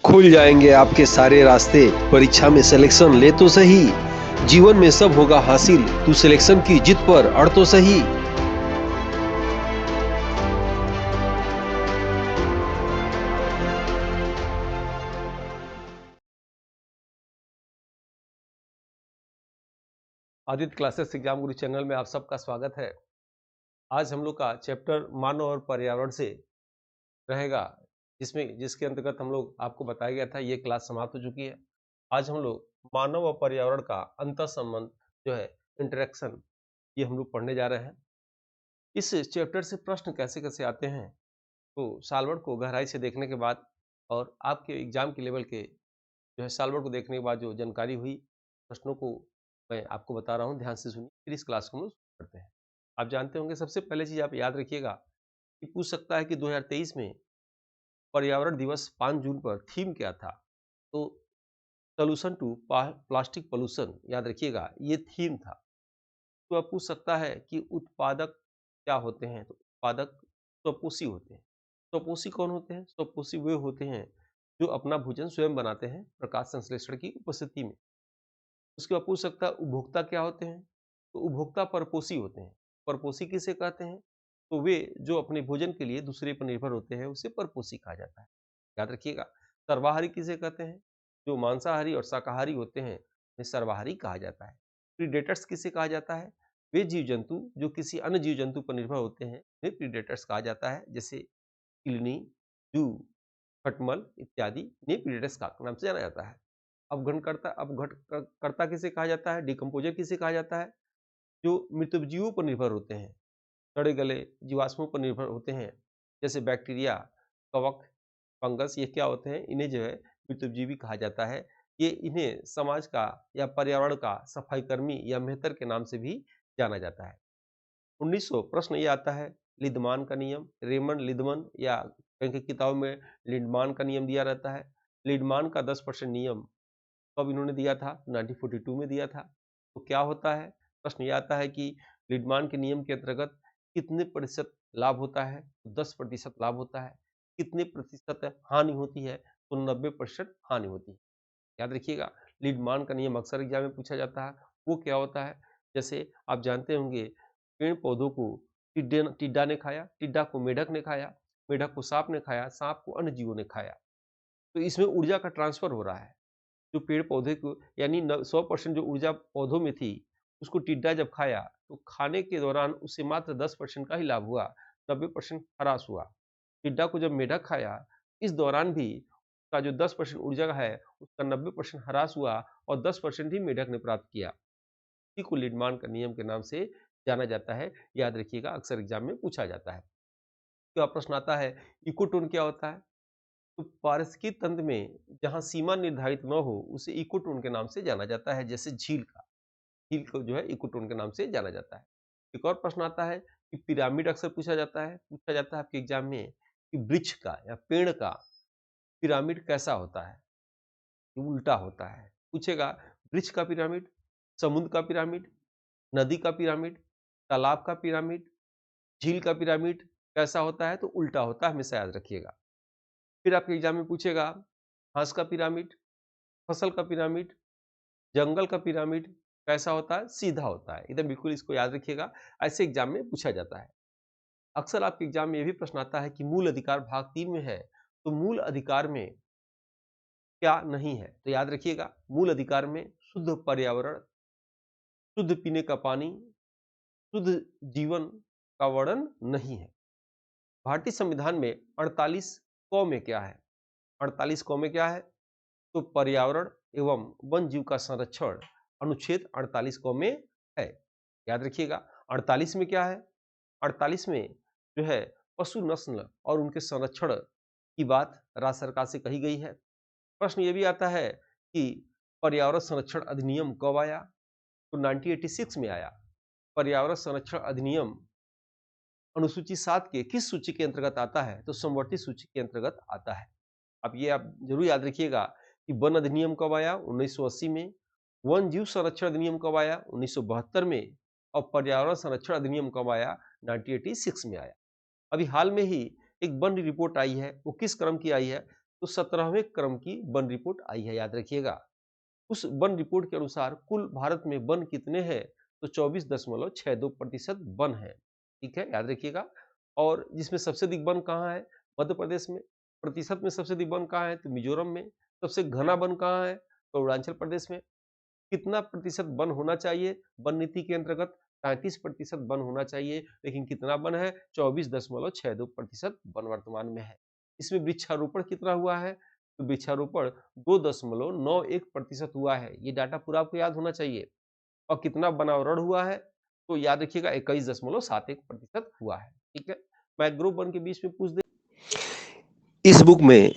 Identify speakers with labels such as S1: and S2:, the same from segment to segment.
S1: खुल जाएंगे आपके सारे रास्ते। परीक्षा में सिलेक्शन ले तो सही, जीवन में सब होगा हासिल। तू सिलेक्शन की जिद पर अड़ तो सही। आदित्य क्लासेस एग्जाम गुरु चैनल में आप सबका स्वागत है। आज हम लोग का चैप्टर मानव और पर्यावरण से रहेगा, जिसके अंतर्गत हम लोग आपको बताया गया था। ये क्लास समाप्त हो चुकी है। आज हम लोग मानव और पर्यावरण का अंतर संबंध जो है, इंटरेक्शन, ये हम लोग पढ़ने जा रहे हैं। इस चैप्टर से प्रश्न कैसे कैसे आते हैं, तो सॉल्वर को गहराई से देखने के बाद और आपके एग्जाम के लेवल के जो है सॉल्वर को देखने के बाद जो जानकारी हुई, प्रश्नों को मैं आपको बता रहा हूँ, ध्यान से सुनिए। फिर इस क्लास को हम लोग शुरू करते हैं। आप जानते होंगे, सबसे पहले चीज आप याद रखिएगा कि पूछ सकता है कि 2023 में पर्यावरण दिवस 5 जून पर थीम क्या था। तो सोल्यूशन टू प्लास्टिक पोल्यूशन, याद रखिएगा, ये थीम था। तो अब पूछ सकता है कि उत्पादक क्या होते हैं। तो उत्पादक स्वपोषी होते हैं। स्वपोषी कौन होते हैं? स्वपोषी वे होते हैं जो अपना भोजन स्वयं बनाते हैं प्रकाश संश्लेषण की उपस्थिति में। उसके बाद पूछ सकता है उपभोक्ता क्या होते हैं। तो उपभोक्ता परपोषी होते हैं। परपोषी किसे कहते हैं? तो वे जो अपने भोजन के लिए दूसरे पर निर्भर होते हैं, उसे परपोषी कहा जाता है। याद रखिएगा। सर्वाहारी किसे कहते हैं? जो मांसाहारी और शाकाहारी होते हैं, उन्हें सर्वाहारी कहा जाता है। प्रीडेटर्स किसे कहा जाता है? वे जीव जंतु जो किसी अन्य जीव जंतु पर निर्भर होते हैं, उन्हें प्रीडेटर्स कहा जाता है। जैसे किलनी, जू, खटमल इत्यादि, इन्हें प्रीडेटर्स का नाम से जाना जाता है। अपघटकर्ता किसे कहा जाता है? डिकम्पोजर किसे कहा जाता है? जो मृतजीवों पर निर्भर होते हैं, सड़े गले जीवाश्मों पर निर्भर होते हैं, जैसे बैक्टीरिया, कवक, फंगस, ये क्या होते हैं? इन्हें जो है मृतजीवी कहा जाता है। ये इन्हें समाज का या पर्यावरण का सफाई कर्मी या मेहतर के नाम से भी जाना जाता है। 1900 प्रश्न ये आता है, लिदमान का नियम, रेमंड लिदमन, या कहीं की किताबों में लिंडमान का नियम दिया रहता है। लिडमान का 10% नियम कब इन्होंने दिया था? 1942 में दिया था। तो क्या होता है? प्रश्न ये आता है कि लिडमान के नियम के अंतर्गत कितने प्रतिशत लाभ होता है? 10% लाभ होता है। कितने प्रतिशत हानि होती है? तो 90% हानि होती है। याद रखिएगा, लिडमान का नियम अक्सर एग्जाम में पूछा जाता है। वो क्या होता है? जैसे आप जानते होंगे, पेड़ पौधों को टिड्डा ने खाया, टिड्डा को मेढक ने खाया, मेढक को सांप ने खाया, सांप को अन्य जीवों ने खाया। तो इसमें ऊर्जा का ट्रांसफर हो रहा है। जो पेड़ पौधे को, यानी 100% जो ऊर्जा पौधों में थी, उसको टिड्डा जब खाया तो खाने के दौरान उसे मात्र 10% का ही लाभ हुआ, 90% ह्रास हुआ। टिड्डा को जब मेढक खाया, इस दौरान भी का जो 10% ऊर्जा है, उसका 90% ह्रास हुआ और 10% ही मेढक ने प्राप्त किया। इसी को लिडमान का नियम के नाम से जाना जाता है। याद रखिएगा, अक्सर एग्जाम में पूछा जाता है। तो प्रश्न आता है, इकोटोन क्या होता है? तो पारिस्थितिकी तंत्र में जहां सीमा निर्धारित न हो, उसे इकोटोन के नाम से जाना जाता है। जैसे झील को जो है इकोटोन के नाम से जाना जाता है। एक और प्रश्न आता है कि पिरामिड अक्सर पूछा जाता है आपके एग्जाम में कि वृक्ष का या पेड़ का पिरामिड कैसा होता है? उल्टा होता है। पूछेगा, वृक्ष का पिरामिड, समुद्र का पिरामिड, नदी का पिरामिड, तालाब का पिरामिड, झील का पिरामिड कैसा होता है? तो उल्टा होता है, हमेशा याद रखिएगा। फिर आपके एग्जाम में पूछेगा, घास का पिरामिड, फसल का पिरामिड, जंगल का पिरामिड कैसा होता है? सीधा होता है। एकदम बिल्कुल इसको याद रखिएगा, ऐसे एग्जाम में पूछा जाता है। अक्सर आपके एग्जाम में यह भी प्रश्न आता है कि मूल अधिकार भाग 3 में है, तो मूल अधिकार में क्या नहीं है? तो याद रखिएगा, मूल अधिकार में शुद्ध पर्यावरण, शुद्ध पीने का पानी, शुद्ध जीवन का वर्णन नहीं है। भारतीय संविधान में 48 क में क्या है? 48 क में क्या है? तो पर्यावरण एवं वन जीव का संरक्षण अनुच्छेद 48 क में है। याद रखिएगा, 48 में क्या है? 48 में जो है पशु नस्ल और उनके संरक्षण की बात राज्य सरकार से कही गई है। प्रश्न ये भी आता है कि पर्यावरण संरक्षण अधिनियम कब आया? तो 1986 में आया। पर्यावरण संरक्षण अधिनियम अनुसूची 7 के किस सूची के अंतर्गत आता है? तो समवर्ती सूची के अंतर्गत आता है। अब ये आप जरूर याद रखिएगा कि वन अधिनियम कब आया? 1980 में। वन जीव संरक्षण अधिनियम कब आया? 1972 में। और पर्यावरण संरक्षण अधिनियम कब आया? 1986 में आया। अभी हाल में ही एक वन रिपोर्ट आई है, वो किस क्रम की आई है? तो 17वें क्रम की वन रिपोर्ट आई है, याद रखिएगा। उस वन रिपोर्ट के अनुसार कुल भारत में वन कितने हैं, तो 24.62% वन है, ठीक है, याद रखिएगा। और जिसमें सबसे अधिक वन कहाँ है, मध्य प्रदेश में। प्रतिशत में सबसे अधिक वन कहाँ है, तो मिजोरम में। सबसे घना वन कहाँ है, तो अरुणाचल प्रदेश में। कितना प्रतिशत वन होना चाहिए, वन नीति के अंतर्गत 33% वन होना चाहिए, लेकिन कितना वन है, 24.62% वन वर्तमान में है। इसमें वृक्षारोपण कितना हुआ है, तो वृक्षारोपण 2.91% हुआ है। ये डाटा पूरा आपको याद होना चाहिए। और कितना वनावरण हुआ है, तो याद रखिएगा 21.71% हुआ है, ठीक है। मैंग्रोव वन के बीच में पूछ दे।
S2: इस बुक में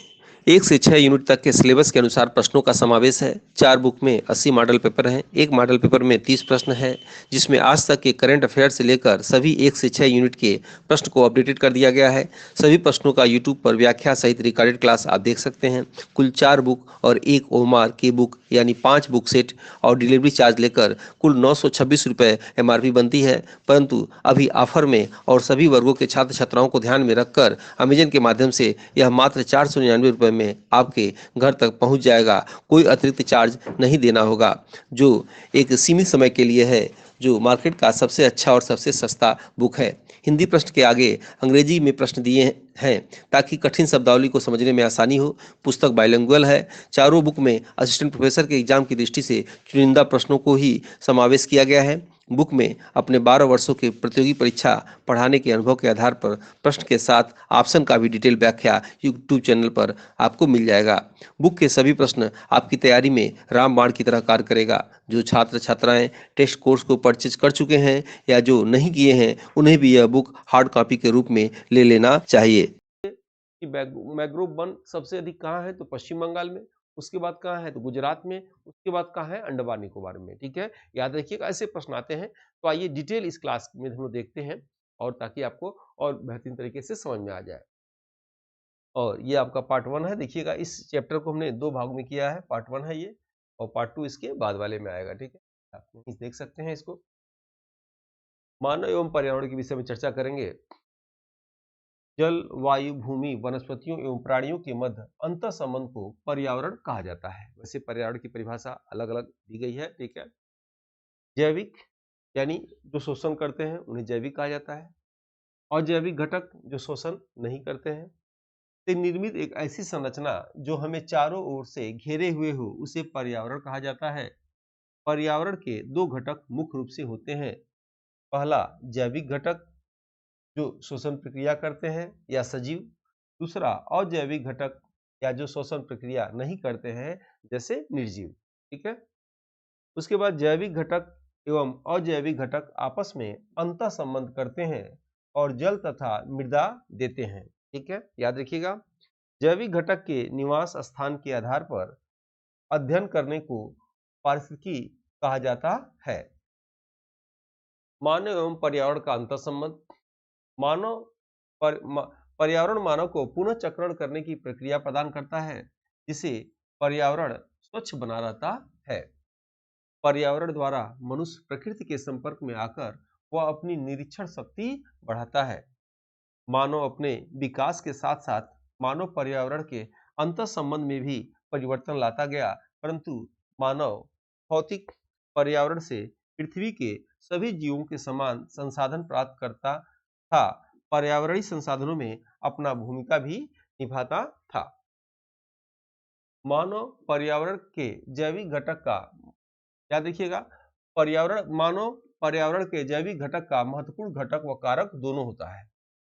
S2: 1 से 6 यूनिट तक के सिलेबस के अनुसार प्रश्नों का समावेश है। 4 बुक में 80 मॉडल पेपर हैं। एक मॉडल पेपर में 30 प्रश्न है, जिसमें आज तक के करंट अफेयर से लेकर सभी 1 से 6 यूनिट के प्रश्न को अपडेटेड कर दिया गया है। सभी प्रश्नों का यूट्यूब पर व्याख्या सहित रिकॉर्डेड क्लास आप देख सकते हैं। कुल 4 बुक और एक ओमार के बुक यानी 5 बुक सेट और डिलीवरी चार्ज लेकर कुल 926 रुपये MRP बनती है, परंतु अभी ऑफर में और सभी वर्गों के छात्र छात्राओं को ध्यान में रखकर अमेजन के माध्यम से यह मात्र 499 रुपये में आपके घर तक पहुंच जाएगा। कोई अतिरिक्त चार्ज नहीं देना होगा, जो एक सीमित समय के लिए है, जो मार्केट का सबसे अच्छा और सबसे सस्ता बुक है। हिंदी प्रश्न के आगे अंग्रेजी में प्रश्न दिए हैं ताकि कठिन शब्दावली को समझने में आसानी हो। पुस्तक बाइलिंगुअल है। चारों बुक में असिस्टेंट प्रोफेसर के एग्जाम की दृष्टि से चुनिंदा प्रश्नों को ही समावेश किया गया है। बुक में अपने 12 वर्षों के प्रतियोगी परीक्षा पढ़ाने के अनुभव के आधार पर प्रश्न के साथ ऑप्शन का भी डिटेल व्याख्या यूट्यूब चैनल पर आपको मिल जाएगा। बुक के सभी प्रश्न आपकी तैयारी में रामबाण की तरह कार्य करेगा। जो छात्र छात्राएं टेस्ट कोर्स को परचेज कर चुके हैं या जो नहीं किए हैं, उन्हें भी यह बुक हार्ड कॉपी के रूप में ले लेना चाहिए।
S1: कि मैंग्रोव वन सबसे अधिक कहाँ है, तो पश्चिम बंगाल में। उसके बाद कहाँ है, तो गुजरात में। उसके बाद कहाँ है, अंडमान निकोबार में, ठीक है। याद रखिएगा, ऐसे प्रश्न आते हैं। तो आइए डिटेल इस क्लास में हम लोग देखते हैं, और ताकि आपको और बेहतरीन तरीके से समझ में आ जाए। और ये आपका पार्ट 1 है। देखिएगा, इस चैप्टर को हमने 2 भाग में किया है। पार्ट 1 है ये, और पार्ट 2 इसके बाद वाले में आएगा, ठीक है। आप देख सकते हैं इसको। मानव एवं पर्यावरण के विषय में चर्चा करेंगे। जल, वायु, भूमि, वनस्पतियों एवं प्राणियों के मध्य अंतर संबंध को पर्यावरण कहा जाता है। वैसे पर्यावरण की परिभाषा अलग अलग दी गई है, ठीक है। जैविक यानी जो शोषण करते हैं उन्हें जैविक कहा जाता है। अजैविक घटक जो शोषण नहीं करते हैं। से निर्मित एक ऐसी संरचना जो हमें चारों ओर से घेरे हुए हो, उसे पर्यावरण कहा जाता है। पर्यावरण के 2 घटक मुख्य रूप से होते हैं। पहला जैविक घटक जो श्वसन प्रक्रिया करते हैं या सजीव। दूसरा अजैविक घटक या जो श्वसन प्रक्रिया नहीं करते हैं, जैसे निर्जीव, ठीक है। उसके बाद जैविक घटक एवं अजैविक घटक आपस में अंतर संबंध करते हैं और जल तथा मृदा देते हैं, ठीक है, याद रखिएगा। जैविक घटक के निवास स्थान के आधार पर अध्ययन करने को पारिस्थितिकी कहा जाता है। मानव एवं पर्यावरण का अंतर संबंध। मानव पर्यावरण मानव को पुनः चक्रण करने की प्रक्रिया प्रदान करता है, जिसे पर्यावरण स्वच्छ बना रहता है। पर्यावरण द्वारा मनुष्य प्रकृति के संपर्क में आकर वह अपनी निरीक्षण शक्ति बढ़ाता है। मानव अपने विकास के साथ साथ मानव पर्यावरण के अंतर संबंध में भी परिवर्तन लाता गया, परंतु मानव भौतिक पर्यावरण से पृथ्वी के सभी जीवों के समान संसाधन प्राप्त करता था। पर्यावरणीय संसाधनों में अपना भूमिका भी निभाता था। मानव पर्यावरण के जैविक घटक का, याद रखिएगा, मानव पर्यावरण के जैविक घटक का महत्वपूर्ण घटक व कारक दोनों होता है।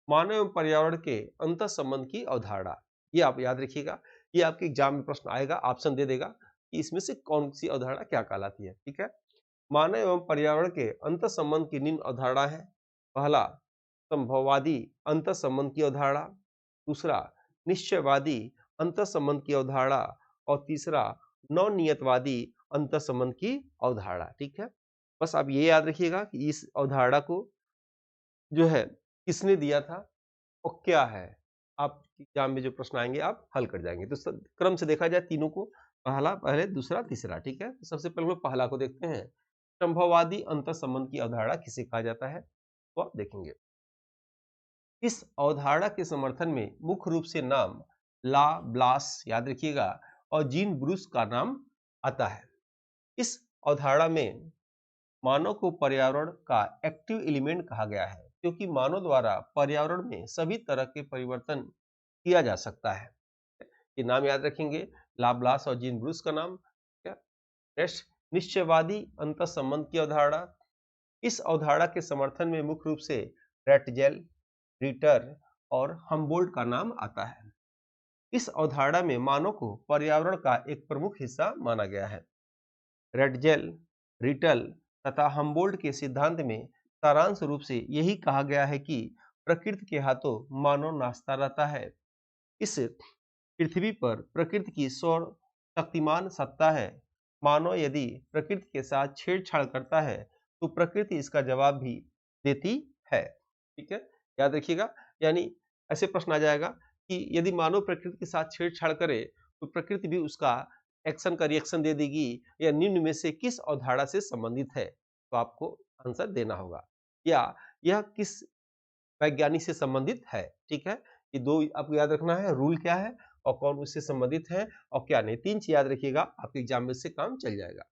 S1: मानव एवं पर्यावरण के अंतर संबंध की अवधारणा, ये आप याद रखिएगा। ये आपके एग्जाम में प्रश्न आएगा, ऑप्शन दे देगा कि इसमें से कौन सी अवधारणा क्या कहलाती है, ठीक है। मानव एवं पर्यावरण के अंतर संबंध की निम्न अवधारणा है। पहला संभववादी अंतर संबंध की अवधारणा। दूसरा निश्चयवादी अंतर संबंध की अवधारणा। और तीसरा नवनियतवादी अंतर संबंध की अवधारणा, ठीक है। बस आप ये याद रखिएगा कि इस अवधारणा को जो है किसने दिया था और क्या है। आप एग्जाम में जो प्रश्न आएंगे आप हल कर जाएंगे। तो क्रम से देखा जाए तीनों को, पहला, पहले, दूसरा, तीसरा, ठीक है। तो सबसे पहले हम पहला को देखते हैं। संभववादी अंतर संबंध की अवधारणा किसे कहा जाता है, तो आप देखेंगे। इस अवधारणा के समर्थन में मुख्य रूप से नाम ला ब्लास याद रखिएगा और जीन ब्रूस का नाम आता है। इस अवधारणा में मानव को पर्यावरण का एक्टिव एलिमेंट कहा गया है क्योंकि मानव द्वारा पर्यावरण में सभी तरह के परिवर्तन किया जा सकता है। ये नाम याद रखेंगे, लाब्लास और जीन ब्रूस का नाम। क्या नेक्स्ट, निश्चयवादी अंतःसंबंध की अवधारणा। इस अवधारणा के समर्थन में मुख्य रूप से रैटजेल, रिटर और हम्बोल्ट का नाम आता है। इस अवधारणा में मानव को पर्यावरण का एक प्रमुख हिस्सा माना गया है। रैटजेल, रिटल तथा हम्बोल्ट के सिद्धांत में सारांश रूप से यही कहा गया है कि प्रकृति के हाथों मानव नाचता रहता है। इस पृथ्वी पर प्रकृति की सर्वशक्तिमान सत्ता है। मानव यदि प्रकृति के साथ छेड़छाड़ करता है तो प्रकृति इसका जवाब भी देती है। ठीक है, याद रखिएगा। यानी ऐसे प्रश्न आ जाएगा कि यदि मानव प्रकृति के साथ छेड़छाड़ करे तो प्रकृति भी उसका एक्शन का रिएक्शन दे देगी, या निम्न में से किस अवधारणा से संबंधित है, तो आपको आंसर देना होगा, या यह किस वैज्ञानिक से संबंधित है। ठीक है, ये दो आपको याद रखना है, रूल क्या है और कौन उससे संबंधित है और क्या नहीं। 3 चीज याद रखिएगा, आपके एग्जाम में से काम चल जाएगा।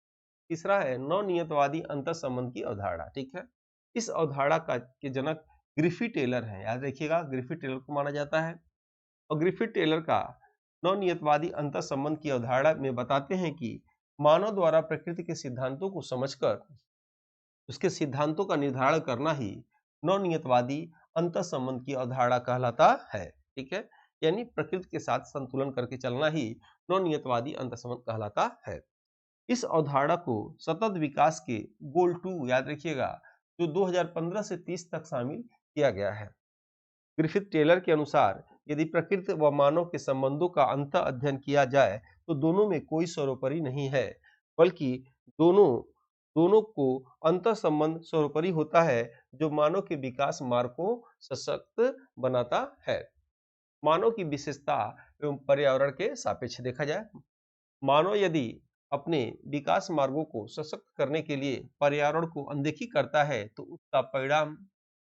S1: तीसरा है नवनियतवादी अंतःसंबंध की अवधारणा। ठीक है, इस अवधारणा का के जनक ग्रिफिथ टेलर है, याद रखिएगा ग्रिफिथ टेलर को माना जाता है। और ग्रिफिथ टेलर का नवनियतवादी अंतःसंबंध की अवधारणा में बताते हैं कि मानव द्वारा प्रकृति के सिद्धांतों को समझकर उसके सिद्धांतों का निर्धारण करना ही नवनियतवादी अंतःसंबंध की अवधारणा कहलाता है। ठीक है, यानी प्रकृति के साथ संतुलन करके चलना ही नवनियतवादी अंतःसंबंध कहलाता है। इस अवधारणा को सतत विकास के गोल 2 याद रखिएगा, जो 2015 से 30 तक शामिल किया गया है। ग्रिफिथ टेलर के अनुसार यदि प्रकृति व मानव के संबंधों का अंत अध्ययन किया जाए तो दोनों में कोई सर्वोपरि नहीं है, बल्कि दोनों को अंतर संबंध सर्वोपरि होता है जो मानव के विकास मार्ग को सशक्त बनाता है। मानव की विशेषता एवं पर्यावरण के सापेक्ष देखा जाए, मानव यदि अपने विकास मार्गों को सशक्त करने के लिए पर्यावरण को अनदेखी करता है तो उसका परिणाम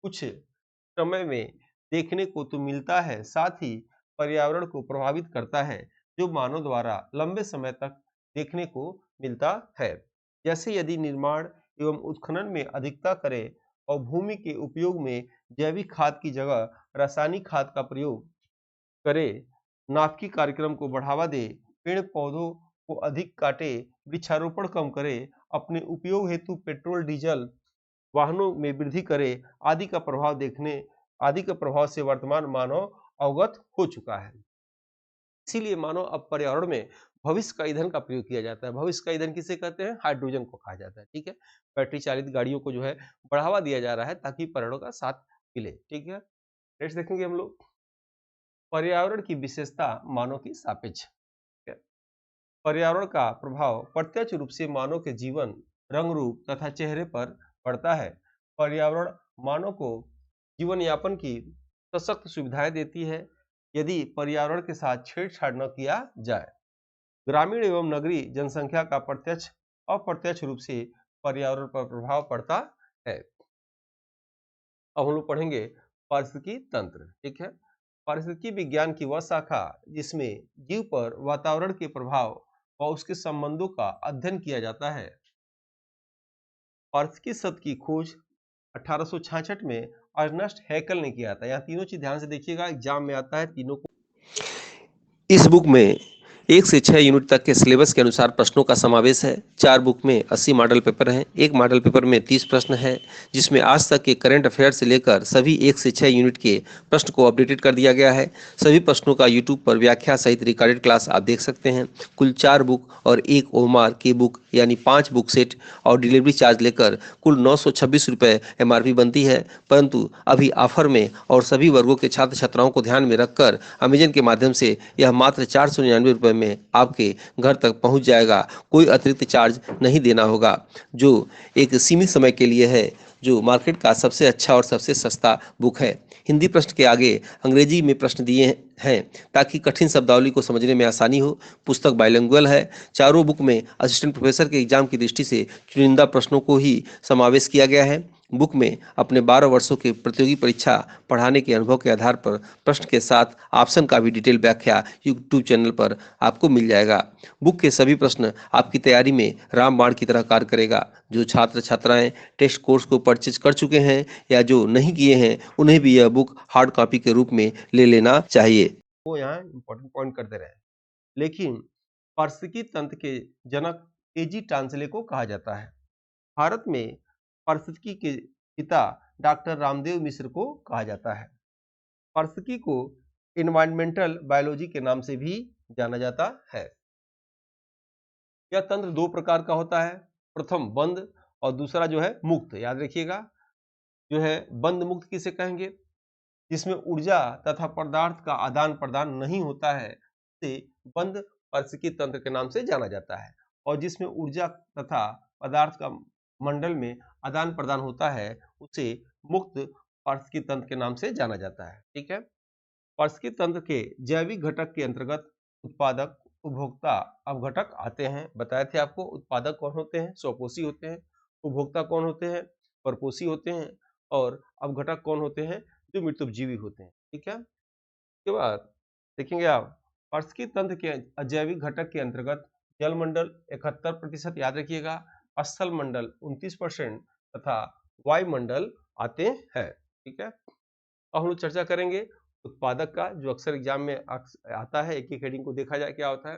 S1: कुछ समय में देखने को तो मिलता है, साथ ही पर्यावरण को प्रभावित करता है जो मानव द्वारा लंबे समय तक देखने को मिलता है। जैसे यदि निर्माण एवं उत्खनन में अधिकता करे और भूमि के उपयोग में जैविक खाद की जगह रासायनिक खाद का प्रयोग करे, नाभिकीय कार्यक्रम को बढ़ावा दे, पेड़ पौधों को अधिक काटे, वृक्षारोपण कम करे, अपने उपयोग हेतु पेट्रोल डीजल वाहनों में वृद्धि करे, आदि का प्रभाव से वर्तमान मानव अवगत हो चुका है। इसीलिए मानव अब पर्यावरण में भविष्य का ईंधन का प्रयोग किया जाता है। भविष्य का ईंधन किसे कहते हैं? हाइड्रोजन को कहा जाता है। ठीक है, बैटरी चालित गाड़ियों को जो है बढ़ावा दिया जा रहा है ताकि पर्यावरण का साथ मिले। ठीक है, नेक्स्ट देखेंगे हम लोग पर्यावरण की विशेषता मानव की सापेक्ष। पर्यावरण का प्रभाव प्रत्यक्ष रूप से मानव के जीवन, रंग रूप तथा चेहरे पर पड़ता है। पर्यावरण मानव को जीवन यापन की सशक्त सुविधाएं देती है यदि पर्यावरण के साथ छेड़छाड़ न किया जाए। ग्रामीण एवं नगरीय जनसंख्या का प्रत्यक्ष अप्रत्यक्ष रूप से पर्यावरण पर प्रभाव पड़ता है। अब हम लोग पढ़ेंगे पारिस्थितिकी तंत्र। ठीक है, पारिस्थितिकी विज्ञान की वह शाखा जिसमें जीव पर वातावरण के प्रभाव और उसके संबंधों का अध्ययन किया जाता है। पारिस्थितिकी शब्द की खोज 1866 में अर्नेस्ट हैकेल ने किया था। यहाँ तीनों चीज ध्यान से देखिएगा, एग्जाम में आता है तीनों को।
S2: इस बुक में 1 से 6 यूनिट तक के सिलेबस के अनुसार प्रश्नों का समावेश है। 4 बुक में 80 मॉडल पेपर हैं। एक मॉडल पेपर में 30 प्रश्न है, जिसमें आज तक के करंट अफेयर से लेकर सभी 1 से 6 यूनिट के प्रश्न को अपडेटेड कर दिया गया है। सभी प्रश्नों का यूट्यूब पर व्याख्या सहित रिकॉर्डेड क्लास आप देख सकते हैं। कुल 4 बुक और 1 ओमार की बुक यानी 5 बुक सेट और डिलीवरी चार्ज लेकर कुल 926 रुपये MRP बनती है, परंतु अभी ऑफर में और सभी वर्गों के छात्र छात्राओं को ध्यान में रखकर अमेजन के माध्यम से यह मात्र 499 रुपये में आपके घर तक पहुंच जाएगा। कोई अतिरिक्त चार्ज नहीं देना होगा, जो एक सीमित समय के लिए है, जो मार्केट का सबसे अच्छा और सबसे सस्ता बुक है। हिंदी प्रश्न के आगे अंग्रेजी में प्रश्न दिए हैं ताकि कठिन शब्दावली को समझने में आसानी हो। पुस्तक बाइलिंगुअल है। चारों बुक में असिस्टेंट प्रोफेसर के एग्जाम की दृष्टि से चुनिंदा प्रश्नों को ही समावेश किया गया है। बुक में अपने 12 वर्षों के प्रतियोगी परीक्षा पढ़ाने के अनुभव के आधार पर प्रश्न के साथ ऑप्शन का भी डिटेल व्याख्या यूट्यूब चैनल पर आपको मिल जाएगा। बुक के सभी प्रश्न आपकी तैयारी में रामबाण की तरह कार्य करेगा। जो छात्र छात्राएं टेस्ट कोर्स को परचेज कर चुके हैं या जो नहीं किए हैं, उन्हें भी यह बुक हार्ड कॉपी के रूप में ले लेना चाहिए।
S1: वो यहाँ इंपॉर्टेंट पॉइंट करते रहे। लेकिन पारिस्थितिकी तंत्र के जनक एजी टांसले को कहा जाता है। भारत में पारिस्थितिकी के पिता डॉक्टर रामदेव मिश्र को कहा जाता है। पारिस्थितिकी को एनवायरमेंटल बायोलॉजी के नाम से भी जाना जाता है। यह तंत्र दो प्रकार का होता है, प्रथम बंद और दूसरा जो है मुक्त। याद रखिएगा, जो है बंद मुक्त किसे कहेंगे? जिसमें ऊर्जा तथा पदार्थ का आदान प्रदान नहीं होता है, उसे बंद पारिस्थितिकी तंत्र के नाम से जाना जाता है। और जिसमें ऊर्जा तथा पदार्थ का मंडल में आदान प्रदान होता है, उसे मुक्त पारिस्थितिकी तंत्र के नाम से जाना जाता है। ठीक है। पारिस्थितिकी तंत्र के जैविक घटक के अंतर्गत उत्पादक, उपभोक्ता, अवघटक आते हैं। बताए थे आपको, उत्पादक कौन होते हैं? स्वपोषी होते हैं। उपभोक्ता कौन होते हैं? परपोषी होते हैं। और अवघटक कौन होते हैं? जो मृतुपजीवी होते हैं। ठीक है। उसके बाद देखेंगे आप, पारिस्थितिकी तंत्र के अजैविक घटक के अंतर्गत जलमंडल 71%, याद रखिएगा, स्थल मंडल 29% तथा वायुमंडल आते हैं। ठीक है। अब हम लोग चर्चा करेंगे उत्पादक का, जो अक्सर एग्जाम में आता है। एक एक हेडिंग को देखा जाए क्या होता है।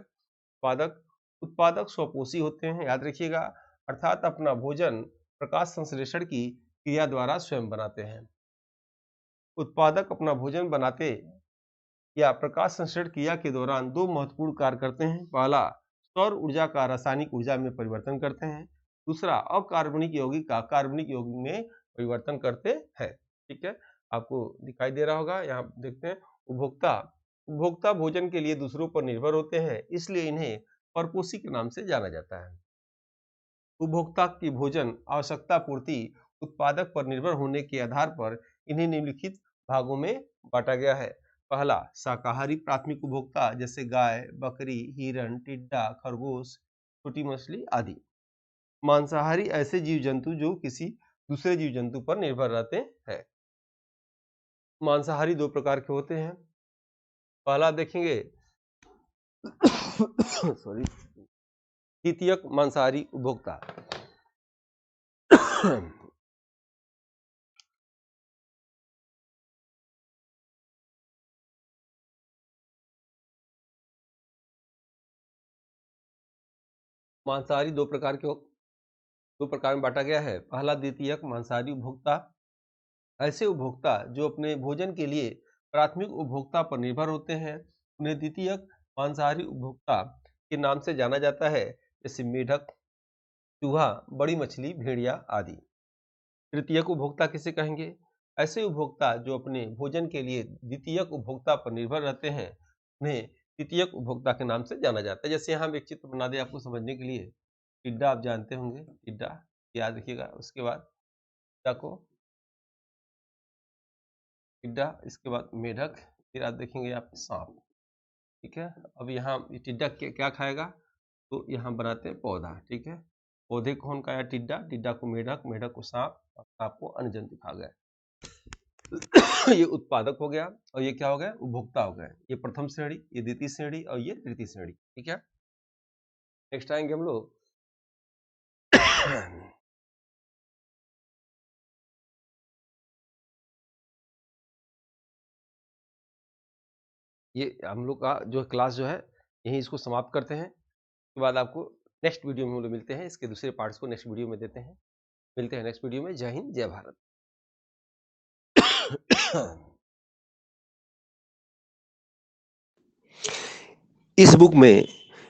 S1: उत्पादक स्वपोषी होते हैं, याद रखिएगा, अर्थात अपना भोजन प्रकाश संश्लेषण की क्रिया द्वारा स्वयं बनाते हैं। उत्पादक अपना भोजन बनाते या प्रकाश संश्लेषण क्रिया के दौरान दो महत्वपूर्ण कार्य करते हैं। पहला, सौर ऊर्जा का रासायनिक ऊर्जा में परिवर्तन करते हैं। दूसरा, अकार्बनिक यौगिक का कार्बनिक यौगिक में परिवर्तन करते हैं। ठीक है, आपको दिखाई दे रहा होगा। यहाँ देखते हैं, उपभोक्ता भोजन के लिए दूसरों पर निर्भर होते हैं, इसलिए इन्हें परपोषी के नाम से जाना जाता है। उपभोक्ता की भोजन आवश्यकता पूर्ति उत्पादक पर निर्भर होने के आधार पर इन्हें निम्नलिखित भागों में बांटा गया है। पहला, शाकाहारी प्राथमिक उपभोक्ता, जैसे गाय, बकरी, हिरण, टिड्डा, खरगोश, छोटी मछली आदि। मांसाहारी ऐसे जीव जंतु जो किसी दूसरे जीव जंतु पर निर्भर रहते हैं। मांसाहारी दो प्रकार के होते हैं। पहला देखेंगे सॉरी, द्वितीयक मांसाहारी उपभोक्ता। मांसाहारी दो प्रकार में बांटा गया है। पहला, द्वितीयक मांसाहारी उपभोक्ता, ऐसे उपभोक्ता जो अपने भोजन के लिए प्राथमिक उपभोक्ता पर निर्भर होते हैं, उन्हें द्वितीयक मांसाहारी उपभोक्ता के नाम से जाना जाता है, जैसे मेढक, चूहा, बड़ी मछली, भेड़िया आदि। तृतीयक उपभोक्ता किसे कहेंगे? ऐसे उपभोक्ता जो अपने भोजन के लिए द्वितीयक उपभोक्ता पर निर्भर रहते हैं, उन्हें तृतीयक उपभोक्ता के नाम से जाना जाता है। जैसे यहाँ हम एक चित्र बना दें आपको समझने के लिए। टिड्डा आप जानते होंगे, टिड्डा याद रखिएगा। उसके बाद टिड्डा, इसके बाद मेढक, फिर आप देखेंगे आप सांप। ठीक है। अब यहाँ टिड्डा क्या खाएगा? तो यहाँ बनाते हैं पौधा। ठीक है, पौधे कौन खाया? टिड्डा, टिड्डा को मेढक, मेढक को सांप, और सांप को अन्य जंतु खा गए। ये उत्पादक हो गया, और ये क्या हो गया? उपभोक्ता हो गए। ये प्रथम श्रेणी, ये द्वितीय श्रेणी, और ये तृतीय श्रेणी। ठीक है। नेक्स्ट आएंगे हम लोग ये हम लोग का जो क्लास जो है यही इसको समाप्त करते हैं। उसके बाद आपको नेक्स्ट वीडियो में हम लोग मिलते हैं। इसके दूसरे पार्ट्स को नेक्स्ट वीडियो में देते हैं। मिलते हैं नेक्स्ट वीडियो में। जय हिंद, जय भारत।
S2: इस बुक में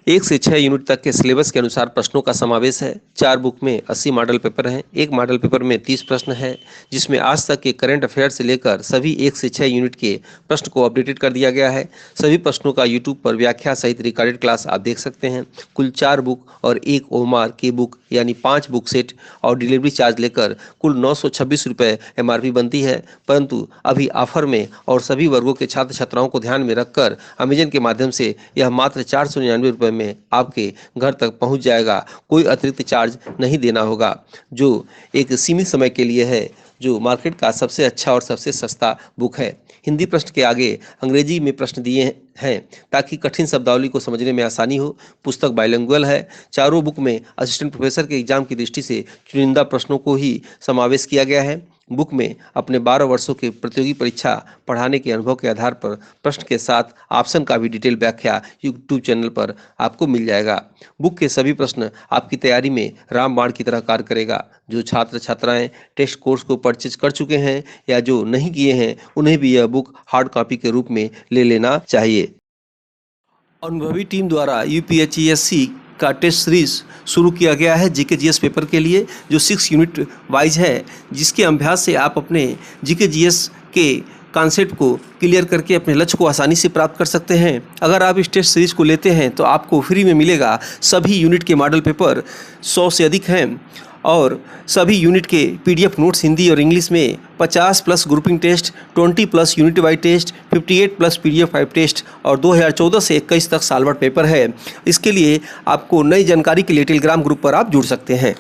S2: 1 से 6 यूनिट तक के सिलेबस के अनुसार प्रश्नों का समावेश है। 4 बुक में 80 मॉडल पेपर हैं। एक मॉडल पेपर में 30 प्रश्न है, जिसमें आज तक के करंट अफेयर से लेकर सभी 1 से 6 यूनिट के प्रश्न को अपडेटेड कर दिया गया है। सभी प्रश्नों का यूट्यूब पर व्याख्या सहित रिकॉर्डेड क्लास आप देख सकते हैं। कुल 4 बुक और 1 ओमार की बुक यानी 5 बुक सेट और डिलीवरी चार्ज लेकर कुल 926 रुपये MRP बनती है। परंतु अभी ऑफर में और सभी वर्गों के छात्र छात्राओं को ध्यान में रखकर अमेजन के माध्यम से यह मात्र 499 रुपये में आपके घर तक पहुंच जाएगा। कोई अतिरिक्त चार्ज नहीं देना होगा, जो एक सीमित समय के लिए है, जो मार्केट का सबसे अच्छा और सबसे सस्ता बुक है। हिंदी प्रश्न के आगे अंग्रेजी में प्रश्न दिए हैं ताकि कठिन शब्दावली को समझने में आसानी हो। पुस्तक बाइलिंगुअल है। चारों बुक में असिस्टेंट प्रोफेसर के एग्जाम की दृष्टि से चुनिंदा प्रश्नों को ही समावेश किया गया है। बुक में अपने 12 वर्षों के प्रतियोगी परीक्षा पढ़ाने के अनुभव के आधार पर प्रश्न के साथ ऑप्शन का भी डिटेल व्याख्या यूट्यूब चैनल पर आपको मिल जाएगा। बुक के सभी प्रश्न आपकी तैयारी में रामबाण की तरह कार्य करेगा। जो छात्र छात्राएं टेस्ट कोर्स को परचेज कर चुके हैं या जो नहीं किए हैं, उन्हें भी यह बुक हार्ड कॉपी के रूप में ले लेना चाहिए। अनुभवी टीम द्वारा यूपीएचईएससी का टेस्ट सीरीज शुरू किया गया है जीके जीएस पेपर के लिए, जो 6 यूनिट वाइज है, जिसके अभ्यास से आप अपने जीके जीएस के कॉन्सेप्ट को क्लियर करके अपने लक्ष्य को आसानी से प्राप्त कर सकते हैं। अगर आप इस टेस्ट सीरीज को लेते हैं तो आपको फ्री में मिलेगा। सभी यूनिट के मॉडल पेपर 100 से अधिक हैं और सभी यूनिट के पीडीएफ नोट्स हिंदी और इंग्लिश में 50 plus grouping test, 20 plus unit wise test, 58 plus PDF 5 test और 2014 से 21 तक साल भर पेपर है। इसके लिए आपको नई जानकारी के लिए टेलीग्राम ग्रुप पर आप जुड़ सकते हैं।